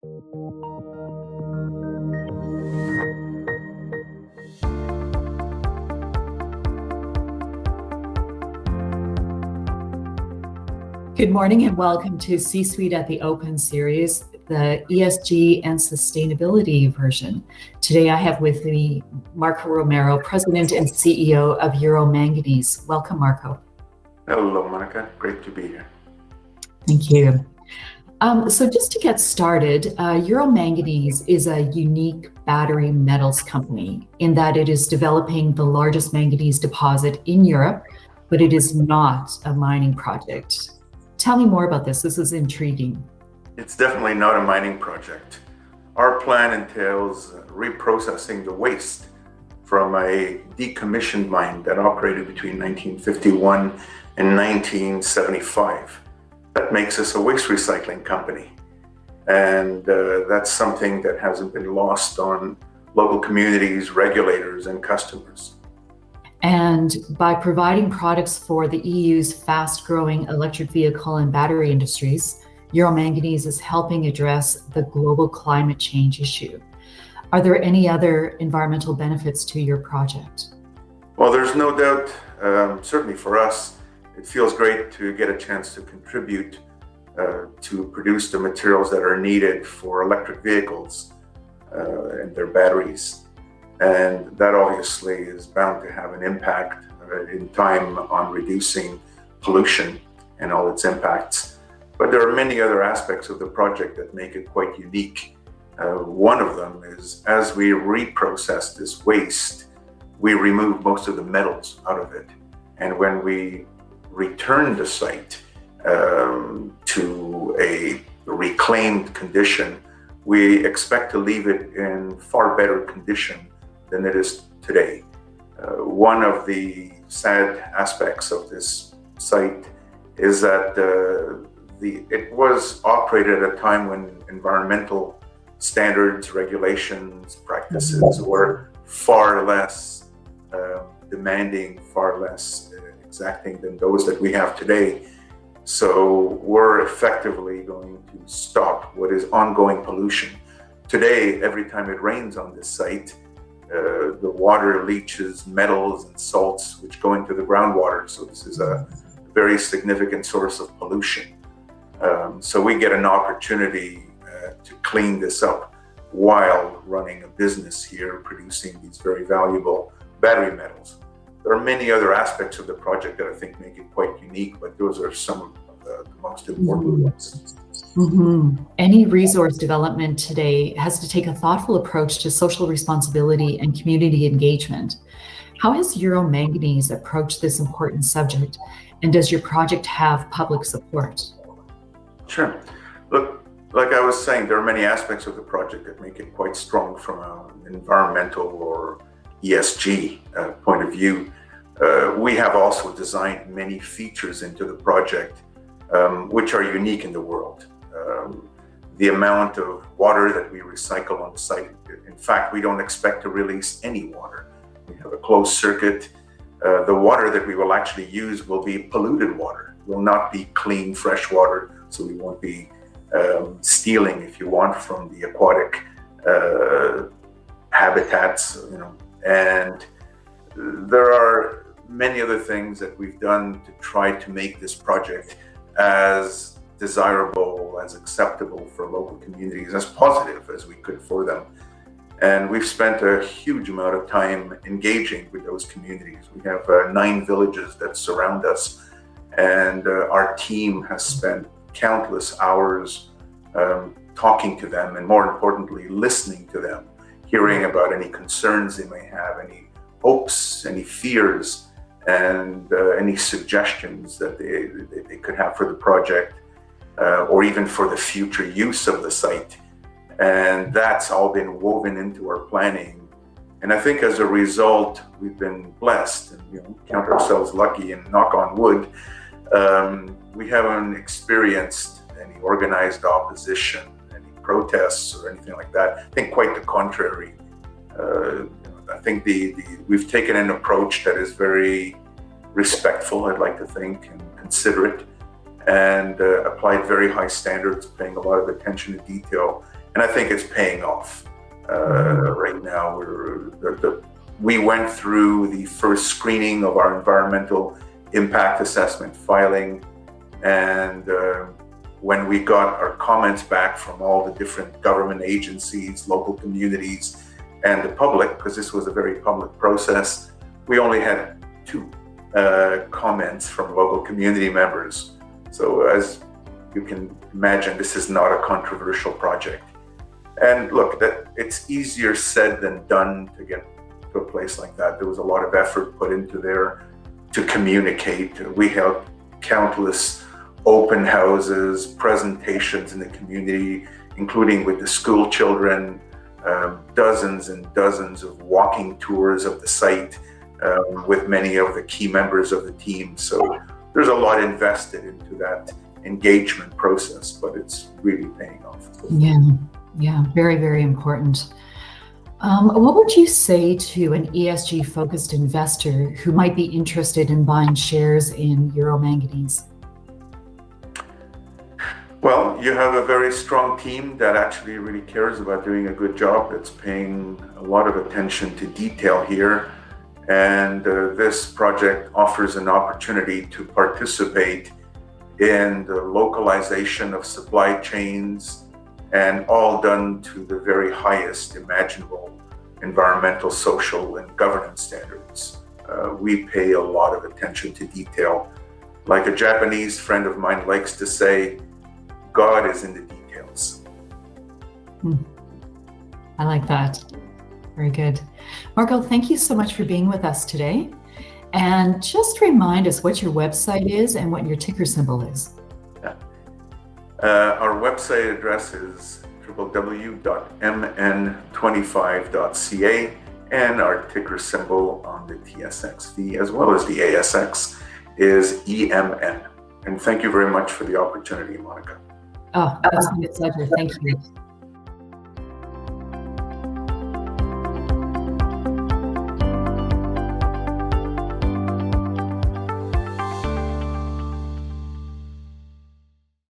Good morning and welcome to C-Suite at the Open series, the ESG and sustainability version. Today I have with me Marco Romero, President and CEO of Manganese. Welcome, Marco. Hello, Monica. Great to be here. Thank you. So just to get started, Manganese is a unique battery metals company in that it is developing the largest manganese deposit in Europe, but it is not a mining project. Tell me more about this. This is intriguing. It's definitely not a mining project. Our plan entails reprocessing the waste from a decommissioned mine that operated between 1951 and 1975. That makes us a waste recycling company. And that's something that hasn't been lost on local communities, regulators, and customers. And by providing products for the EU's fast-growing electric vehicle and battery industries, Manganese is helping address the global climate change issue. Are there any other environmental benefits to your project? Well, there's no doubt, certainly for us, it feels great to get a chance to contribute to produce the materials that are needed for electric vehicles and their batteries. And that obviously is bound to have an impact in time on reducing pollution and all its impacts. But there are many other aspects of the project that make it quite unique. One of them is as we reprocess this waste, we remove most of the metals out of it. And when we return the site to a reclaimed condition, we expect to leave it in far better condition than it is today. One of the sad aspects of this site is that it was operated at a time when environmental standards, regulations, practices were far less demanding, far less exacting than those that we have today. So we're effectively going to stop what is ongoing pollution. Today, every time it rains on this site, the water leaches metals and salts which go into the groundwater. So this is a very significant source of pollution. So we get an opportunity to clean this up while running a business here producing these very valuable battery metals. There are many other aspects of the project that I think make it quite unique, but those are some of the most important ones. Mm-hmm. Any resource development today has to take a thoughtful approach to social responsibility and community engagement. How has Manganese approached this important subject, and does your project have public support? Sure. Look, like I was saying, there are many aspects of the project that make it quite strong from an environmental or ESG point of view. We have also designed many features into the project which are unique in the world. The amount of water that we recycle on the site, in fact, we don't expect to release any water. We have a closed circuit. The water that we will actually use will be polluted water, will not be clean, fresh water, so we won't be stealing, if you want, from the aquatic habitats, and there are many other things that we've done to try to make this project as desirable, as acceptable for local communities, as positive as we could for them. And we've spent a huge amount of time engaging with those communities. We have 9 villages that surround us, and our team has spent countless hours talking to them, and more importantly, listening to them, hearing about any concerns they may have, any hopes, any fears, and any suggestions that they could have for the project. Or even for the future use of the site. And that's all been woven into our planning. And I think as a result, we've been blessed and count ourselves lucky and knock on wood. We haven't experienced any organized opposition, any protests or anything like that. I think quite the contrary. I think we've taken an approach that is very respectful, I'd like to think, and considerate, and applied very high standards, paying a lot of attention to detail And I think it's paying off. Right now, we went through the first screening of our environmental impact assessment filing, and when we got our comments back from all the different government agencies, local communities, and the public, because this was a very public process, we only had 2 comments from local community members. So as you can imagine, this is not a controversial project. And look, that it's easier said than done to get to a place like that. There was a lot of effort put into there to communicate. We held countless open houses, presentations in the community, including with the school children, dozens and dozens of walking tours of the site with many of the key members of the team. So there's a lot invested into that engagement process, but it's really paying off. Yeah, very, very important. What would you say to an ESG-focused investor who might be interested in buying shares in Euro Manganese? Well, you have a very strong team that actually really cares about doing a good job, that's paying a lot of attention to detail here. And this project offers an opportunity to participate in the localization of supply chains, and all done to the very highest imaginable environmental, social, and governance standards. We pay a lot of attention to detail. Like a Japanese friend of mine likes to say, God is in the details. I like that. Very good. Marco, thank you so much for being with us today. And just remind us what your website is and what your ticker symbol is. Our website address is www.mn25.ca, and our ticker symbol on the TSXV as well as the ASX is EMN. And thank you very much for the opportunity, Monica. Oh, that's been a pleasure. Thank you.